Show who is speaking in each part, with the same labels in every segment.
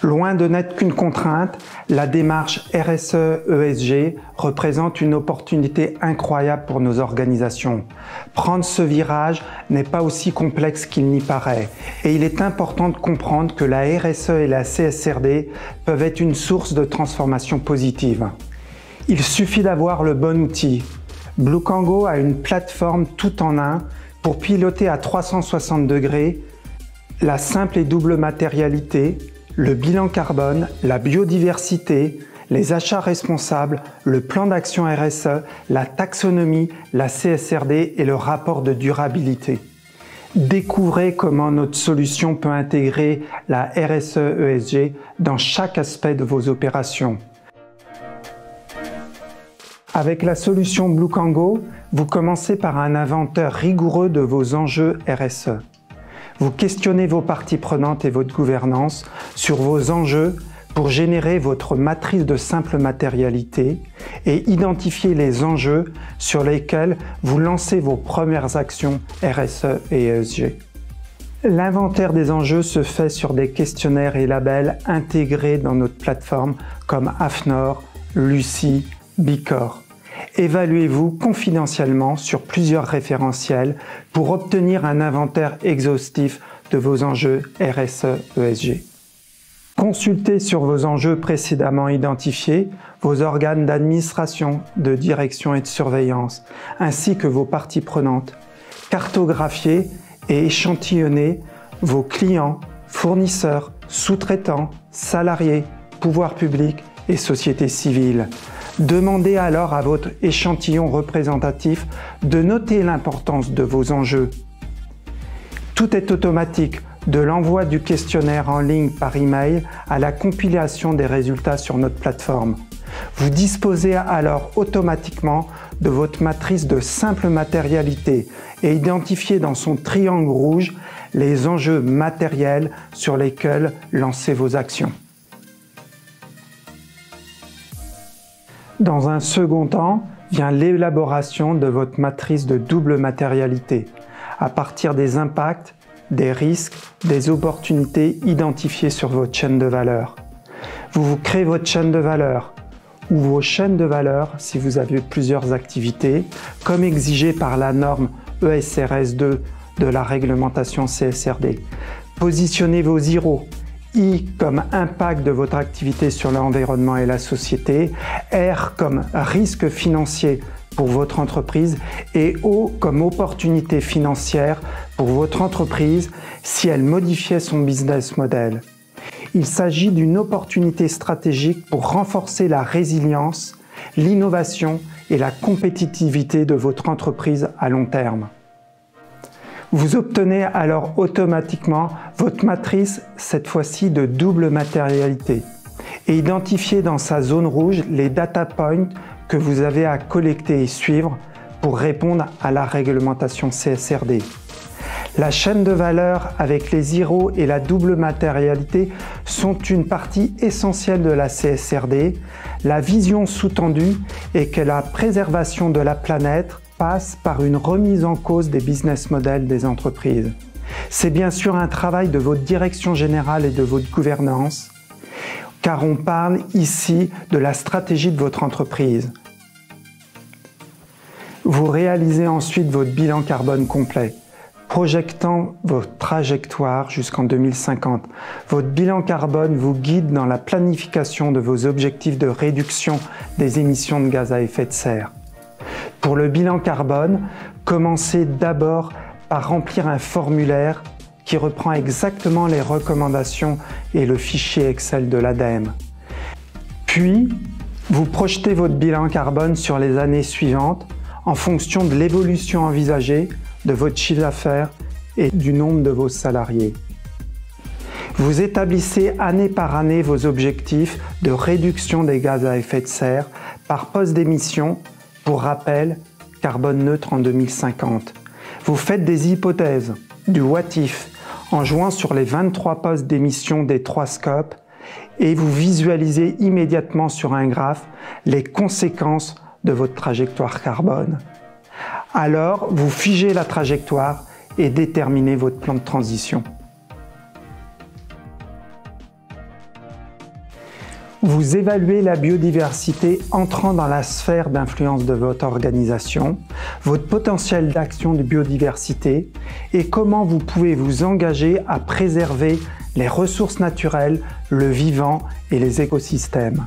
Speaker 1: Loin de n'être qu'une contrainte, la démarche RSE-ESG représente une opportunité incroyable pour nos organisations. Prendre ce virage n'est pas aussi complexe qu'il n'y paraît, et il est important de comprendre que la RSE et la CSRD peuvent être une source de transformation positive. Il suffit d'avoir le bon outil. Bluekango a une plateforme tout en un pour piloter à 360 degrés la simple et double matérialité, le bilan carbone, la biodiversité, les achats responsables, le plan d'action RSE, la taxonomie, la CSRD et le rapport de durabilité. Découvrez comment notre solution peut intégrer la RSE-ESG dans chaque aspect de vos opérations. Avec la solution Bluekango, vous commencez par un inventaire rigoureux de vos enjeux RSE. Vous questionnez vos parties prenantes et votre gouvernance sur vos enjeux pour générer votre matrice de simple matérialité et identifier les enjeux sur lesquels vous lancez vos premières actions RSE et ESG. L'inventaire des enjeux se fait sur des questionnaires et labels intégrés dans notre plateforme comme AFNOR, Lucie, Bicor. Évaluez-vous confidentiellement sur plusieurs référentiels pour obtenir un inventaire exhaustif de vos enjeux RSE-ESG. Consultez sur vos enjeux précédemment identifiés vos organes d'administration, de direction et de surveillance, ainsi que vos parties prenantes. Cartographiez et échantillonnez vos clients, fournisseurs, sous-traitants, salariés, pouvoirs publics et sociétés civiles. Demandez alors à votre échantillon représentatif de noter l'importance de vos enjeux. Tout est automatique, de l'envoi du questionnaire en ligne par email à la compilation des résultats sur notre plateforme. Vous disposez alors automatiquement de votre matrice de simple matérialité et identifiez dans son triangle rouge les enjeux matériels sur lesquels lancer vos actions. Dans un second temps, vient l'élaboration de votre matrice de double matérialité, à partir des impacts, des risques, des opportunités identifiées sur votre chaîne de valeur. Vous créez votre chaîne de valeur, ou vos chaînes de valeur si vous avez plusieurs activités, comme exigé par la norme ESRS 2 de la réglementation CSRD. Positionnez vos IRO. I comme impact de votre activité sur l'environnement et la société, R comme risque financier pour votre entreprise et O comme opportunité financière pour votre entreprise si elle modifiait son business model. Il s'agit d'une opportunité stratégique pour renforcer la résilience, l'innovation et la compétitivité de votre entreprise à long terme. Vous obtenez alors automatiquement votre matrice, cette fois-ci de double matérialité, et identifiez dans sa zone rouge les data points que vous avez à collecter et suivre pour répondre à la réglementation CSRD. La chaîne de valeur avec les IRO et la double matérialité sont une partie essentielle de la CSRD. La vision sous-tendue est que la préservation de la planète passe par une remise en cause des business models des entreprises. C'est bien sûr un travail de votre direction générale et de votre gouvernance, car on parle ici de la stratégie de votre entreprise. Vous réalisez ensuite votre bilan carbone complet, projectant votre trajectoire jusqu'en 2050. Votre bilan carbone vous guide dans la planification de vos objectifs de réduction des émissions de gaz à effet de serre. Pour le bilan carbone, commencez d'abord par remplir un formulaire qui reprend exactement les recommandations et le fichier Excel de l'ADEME. Puis, vous projetez votre bilan carbone sur les années suivantes en fonction de l'évolution envisagée, de votre chiffre d'affaires et du nombre de vos salariés. Vous établissez année par année vos objectifs de réduction des gaz à effet de serre par poste d'émission. Pour rappel, carbone neutre en 2050. Vous faites des hypothèses, du what if, en jouant sur les 23 postes d'émission des 3 scopes et vous visualisez immédiatement sur un graphe les conséquences de votre trajectoire carbone. Alors, vous figez la trajectoire et déterminez votre plan de transition. Vous évaluez la biodiversité entrant dans la sphère d'influence de votre organisation, votre potentiel d'action de biodiversité et comment vous pouvez vous engager à préserver les ressources naturelles, le vivant et les écosystèmes.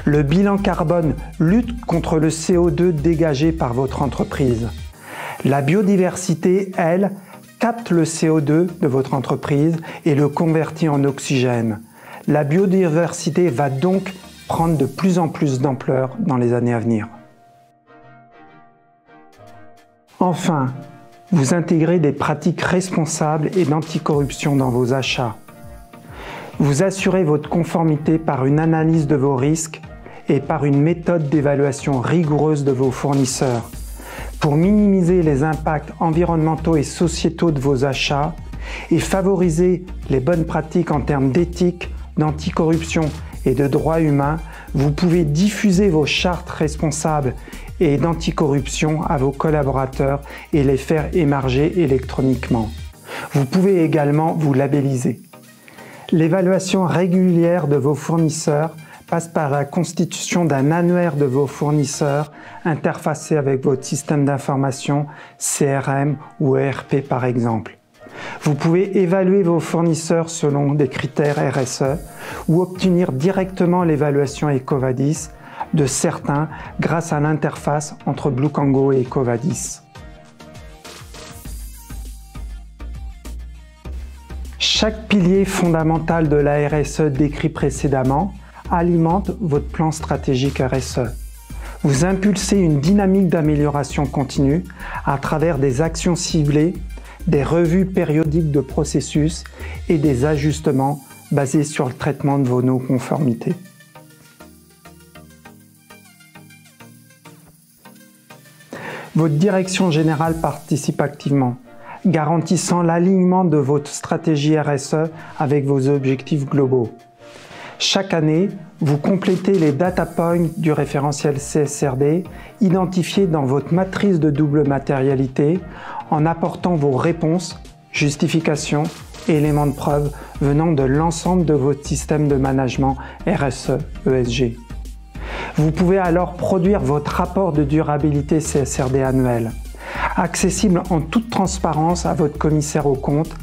Speaker 1: Le bilan carbone lutte contre le CO2 dégagé par votre entreprise. La biodiversité, elle, capte le CO2 de votre entreprise et le convertit en oxygène. La biodiversité va donc prendre de plus en plus d'ampleur dans les années à venir. Enfin, vous intégrez des pratiques responsables et d'anticorruption dans vos achats. Vous assurez votre conformité par une analyse de vos risques et par une méthode d'évaluation rigoureuse de vos fournisseurs. Pour minimiser les impacts environnementaux et sociétaux de vos achats et favoriser les bonnes pratiques en termes d'éthique, d'anticorruption et de droits humains, vous pouvez diffuser vos chartes responsables et d'anticorruption à vos collaborateurs et les faire émarger électroniquement. Vous pouvez également vous labelliser. L'évaluation régulière de vos fournisseurs passe par la constitution d'un annuaire de vos fournisseurs interfacé avec votre système d'information CRM ou ERP par exemple. Vous pouvez évaluer vos fournisseurs selon des critères RSE ou obtenir directement l'évaluation EcoVadis de certains grâce à l'interface entre Bluekango et EcoVadis. Chaque pilier fondamental de la RSE décrit précédemment alimente votre plan stratégique RSE. Vous impulsez une dynamique d'amélioration continue à travers des actions ciblées, des revues périodiques de processus et des ajustements basés sur le traitement de vos non-conformités. Votre direction générale participe activement, garantissant l'alignement de votre stratégie RSE avec vos objectifs globaux. Chaque année, vous complétez les data points du référentiel CSRD identifiés dans votre matrice de double matérialité en apportant vos réponses, justifications et éléments de preuve venant de l'ensemble de votre système de management RSE ESG. Vous pouvez alors produire votre rapport de durabilité CSRD annuel, accessible en toute transparence à votre commissaire aux comptes,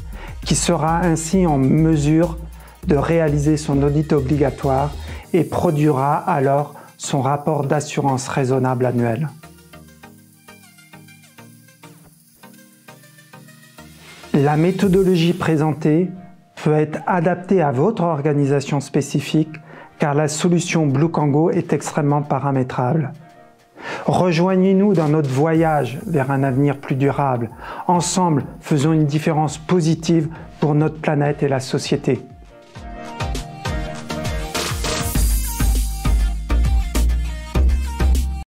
Speaker 1: qui sera ainsi en mesure de réaliser son audit obligatoire et produira alors son rapport d'assurance raisonnable annuel. La méthodologie présentée peut être adaptée à votre organisation spécifique car la solution Bluekango est extrêmement paramétrable. Rejoignez-nous dans notre voyage vers un avenir plus durable. Ensemble, faisons une différence positive pour notre planète et la société.